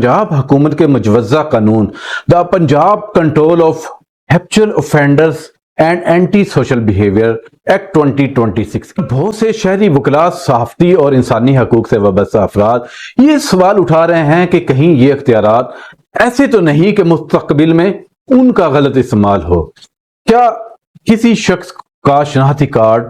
پنجاب حکومت کے مجوزہ قانون the Punjab control of habitual offenders and anti social behaviour act 2026 بہت سے شہری وکلاء، صحافتی اور انسانی حقوق سے وابستہ افراد یہ سوال اٹھا رہے ہیں کہ کہیں یہ اختیارات ایسے تو نہیں کہ مستقبل میں ان کا غلط استعمال ہو۔ کیا کسی شخص کا شناختی کارڈ،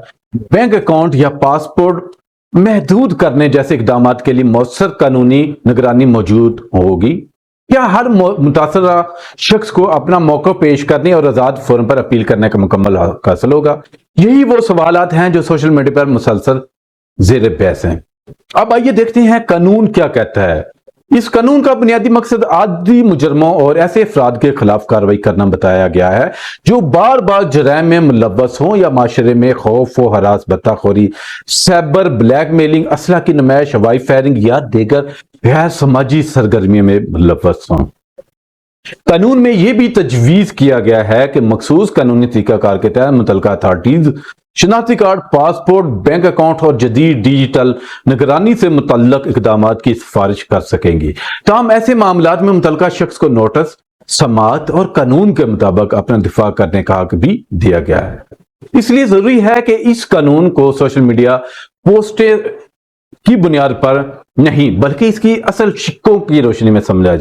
بینک اکاؤنٹ یا پاسپورٹ محدود کرنے جیسے اقدامات کے لیے مؤثر قانونی نگرانی موجود ہوگی؟ کیا ہر متاثرہ شخص کو اپنا موقع پیش کرنے اور آزاد فورم پر اپیل کرنے کا مکمل حق حاصل ہوگا؟ یہی وہ سوالات ہیں جو سوشل میڈیا پر مسلسل زیر بحث ہیں۔ اب آئیے دیکھتے ہیں قانون کیا کہتا ہے۔ اس قانون کا بنیادی مقصد عادی مجرموں اور ایسے افراد کے خلاف کارروائی کرنا بتایا گیا ہے جو بار بار جرائم میں ملوث ہوں یا معاشرے میں خوف و ہراس، بطاخوری، سائبر بلیک میلنگ، اسلحہ کی نمائش، ہوائی فائرنگ یا دیگر غیر سماجی سرگرمیوں میں ملوث ہوں۔ قانون میں یہ بھی تجویز کیا گیا ہے کہ مخصوص قانونی طریقہ کار کے تحت متعلقہ اتھارٹیز شناختی کارڈ، پاسپورٹ، بینک اکاؤنٹ اور جدید ڈیجیٹل نگرانی سے متعلق اقدامات کی سفارش کر سکیں گی۔ تاہم ایسے معاملات میں متعلقہ شخص کو نوٹس، سماعت اور قانون کے مطابق اپنا دفاع کرنے کا حق بھی دیا گیا ہے۔ اس لیے ضروری ہے کہ اس قانون کو سوشل میڈیا پوسٹیں کی بنیاد پر نہیں بلکہ اس کی اصل شقوں کی روشنی میں سمجھا جائے۔